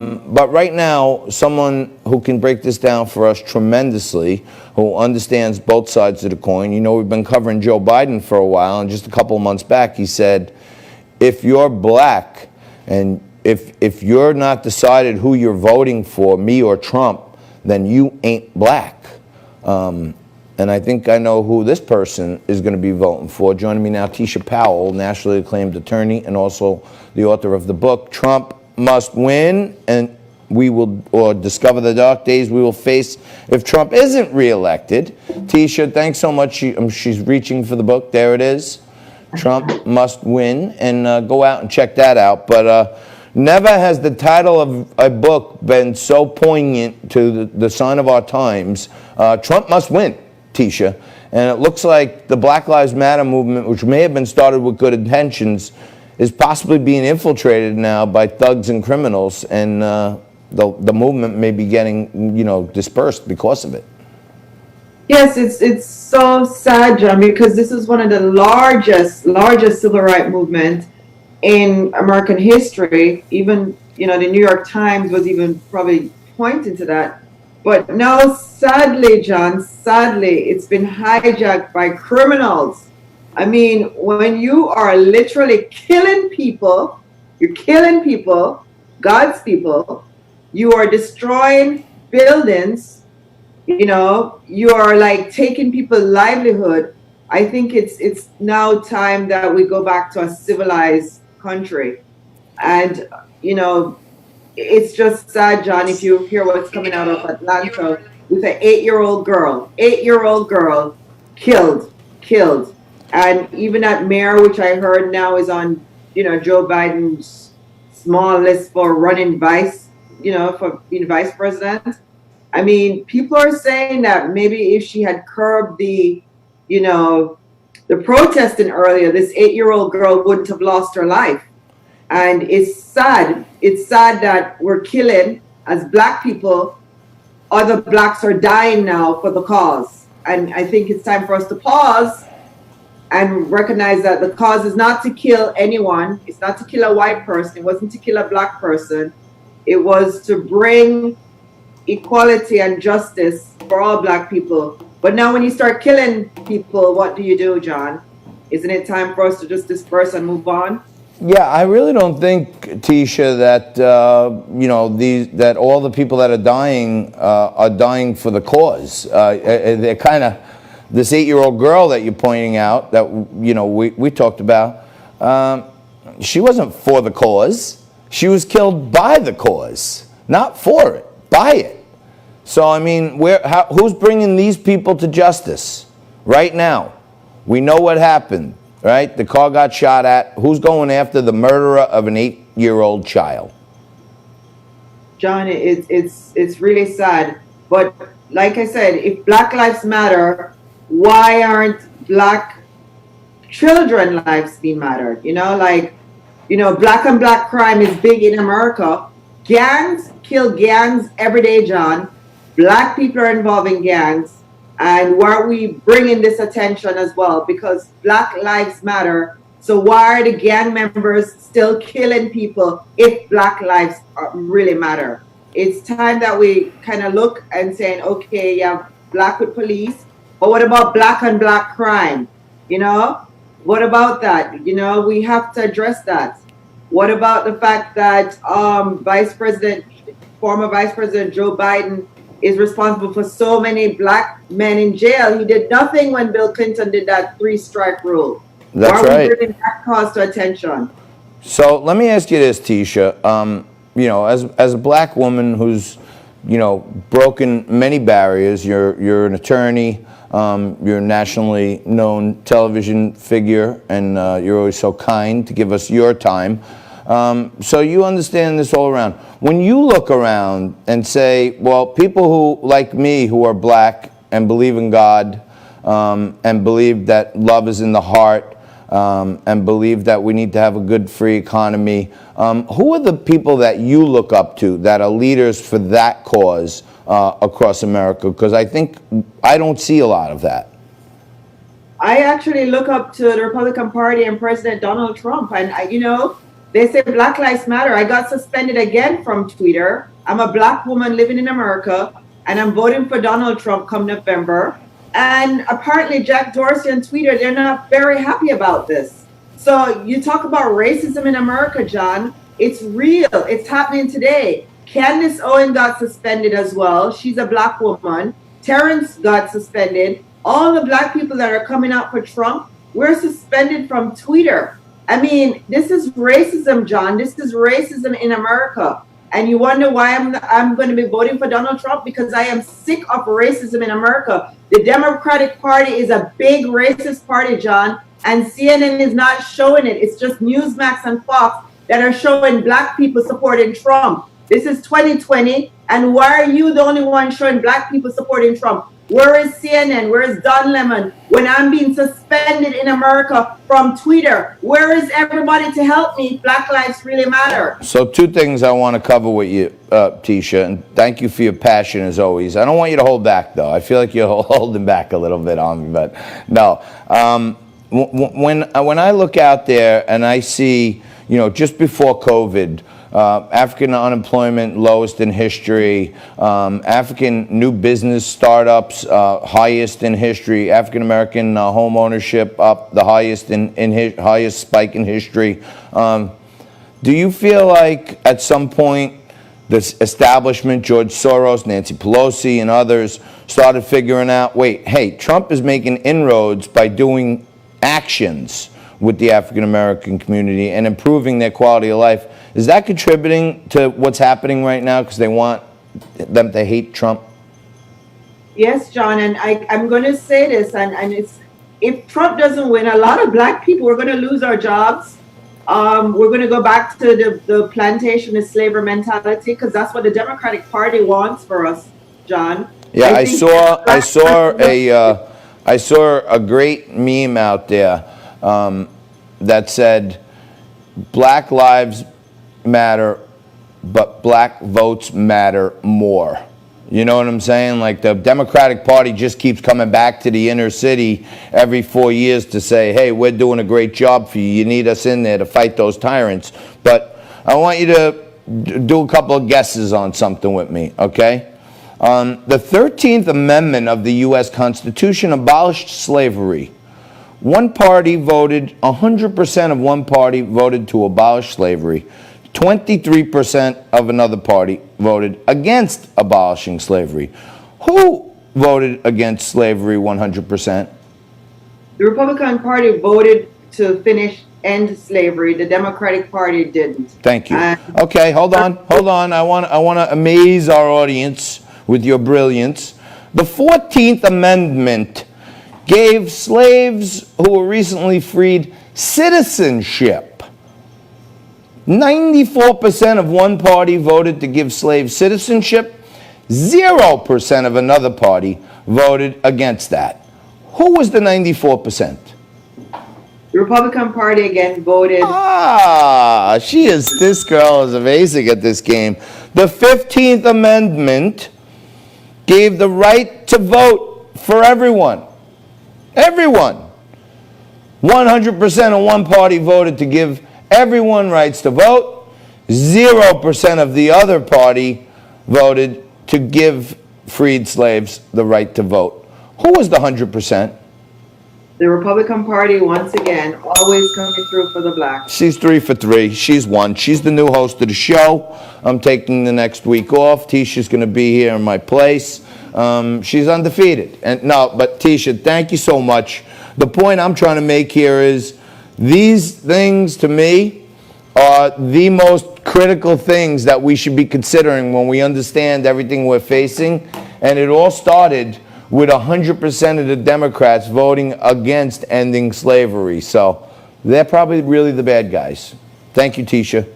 But right now, someone who can break this down for us tremendously, who understands both sides of the coin. You know, we've been covering Joe Biden for a while, and just a couple of months back, he said, if you're black and if you're not decided who you're voting for, me or Trump, then you ain't black. And I think I know who this person is going to be voting for. Joining me now, Teisha Powell, nationally acclaimed attorney and also the author of the book, Trump Must Win, and we will discover the dark days we will face if Trump isn't reelected. Teisha, thanks so much. She's reaching for the book. There it is. Trump Must Win, and go out and check that out. But never has the title of a book been so poignant to the sign of our times. Trump Must Win, Teisha. And it looks like the Black Lives Matter movement, which may have been started with good intentions, is possibly being infiltrated now by thugs and criminals, and the movement may be getting, dispersed because of it. Yes, it's so sad, John, because this is one of the largest civil rights movement in American history. Even, the New York Times was even probably pointing to that. But now, sadly, John, it's been hijacked by criminals. I mean, when you are literally killing people, you're killing people, God's people, you are destroying buildings, you are like taking people's livelihood. I think it's now time that we go back to a civilized country. And, it's just sad, John, if you hear what's coming out of Atlanta with an 8-year-old girl killed. And even that mayor, which I heard now is on, Joe Biden's small list for running vice president. I mean, people are saying that maybe if she had curbed the protesting earlier, this 8-year-old girl wouldn't have lost her life. And it's sad. It's sad that we're killing, as black people, other blacks are dying now for the cause. And I think it's time for us to pause and recognize that the cause is not to kill anyone. It's not to kill a white person. It wasn't to kill a black person. It was to bring equality and justice for all black people. But now when you start killing people, what do you do, John? Isn't it time for us to just disperse and move on? Yeah, I really don't think, Teisha, that that all the people that are dying for the cause. They're kind of this 8-year-old girl that you're pointing out that we talked about. She wasn't for the cause. She was killed by the cause, not for it, by it. So I mean, who's bringing these people to justice right now? We know what happened. Right? The car got shot at. Who's going after the murderer of an 8-year-old child? John, it's really sad. But like I said, if Black Lives Matter, why aren't black children lives being mattered? Black on black crime is big in America. Gangs kill gangs every day, John. Black people are involved in gangs. And why are we bringing this attention as well? Because Black Lives Matter. So why are the gang members still killing people if Black lives really matter? It's time that we kind of look and saying, okay, yeah, black with police, but what about black on black crime? What about that? We have to address that. What about the fact that former Vice President Joe Biden is responsible for so many black men in jail? He did nothing when Bill Clinton did that 3-strike rule. That's right. Why are we bringing that cause to attention? So let me ask you this, Teisha. As a black woman who's, broken many barriers, you're an attorney, you're a nationally known television figure, and you're always so kind to give us your time. So you understand this all around. When you look around and say, well, people who, like me, who are black and believe in God, and believe that love is in the heart, and believe that we need to have a good, free economy, who are the people that you look up to that are leaders for that cause across America? Because I don't see a lot of that. I actually look up to the Republican Party and President Donald Trump. And, They say Black Lives Matter. I got suspended again from Twitter. I'm a Black woman living in America, and I'm voting for Donald Trump come November. And apparently Jack Dorsey and Twitter, they're not very happy about this. So you talk about racism in America, John. It's real. It's happening today. Candace Owen got suspended as well. She's a Black woman. Terrence got suspended. All the Black people that are coming out for Trump, we're suspended from Twitter. I mean, this is racism, John. This is racism in America. And you wonder why I'm going to be voting for Donald Trump? Because I am sick of racism in America. The Democratic Party is a big racist party, John, and CNN is not showing it. It's just Newsmax and Fox that are showing Black people supporting Trump. This is 2020, and why are you the only one showing Black people supporting Trump? Where is CNN? Where is Don Lemon? When I'm being suspended in America from Twitter, where is everybody to help me? Black lives really matter. So two things I want to cover with you, Teisha, and thank you for your passion as always. I don't want you to hold back, though. I feel like you're holding back a little bit on me, but no. When I look out there and I see, just before COVID, African unemployment lowest in history, African new business startups highest in history, African American home ownership up the highest highest spike in history. Do you feel like at some point this establishment, George Soros, Nancy Pelosi, and others started figuring out, wait, hey, Trump is making inroads by doing actions with the African American community and improving their quality of life? Is that contributing to what's happening right now because they want them to hate Trump? Yes, John, and I'm going to say this, and it's, if Trump doesn't win, a lot of Black people, we're going to lose our jobs. We're going to go back to the plantationist slavery mentality, because that's what the Democratic Party wants for us, John. Yeah, I saw a great meme out there that said, Black lives matter, but Black votes matter more. You know what I'm saying? Like the Democratic Party just keeps coming back to the inner city every 4 years to say, hey, we're doing a great job for you. You need us in there to fight those tyrants. But I want you to do a couple of guesses on something with me, okay? The 13th Amendment of the U.S. Constitution abolished slavery. 100% of one party voted to abolish slavery. 23% of another party voted against abolishing slavery. Who voted against slavery 100%? The Republican Party voted to end slavery. The Democratic Party didn't. Thank you. Okay, hold on. I want to amaze our audience with your brilliance. The 14th Amendment gave slaves who were recently freed citizenship. 94% of one party voted to give slaves citizenship. 0% of another party voted against that. Who was the 94%? The Republican Party again voted. This girl is amazing at this game. The 15th Amendment gave the right to vote for everyone. Everyone. 100% of one party voted to give everyone rights to vote. 0% of the other party voted to give freed slaves the right to vote. Who was the 100%? The Republican Party, once again, always coming through for the Blacks. She's 3 for 3. She's won. She's the new host of the show. I'm taking the next week off. Tisha's going to be here in my place. She's undefeated. But Teisha, thank you so much. The point I'm trying to make here is these things, to me, are the most critical things that we should be considering when we understand everything we're facing. And it all started with 100% of the Democrats voting against ending slavery. So they're probably really the bad guys. Thank you, Teisha.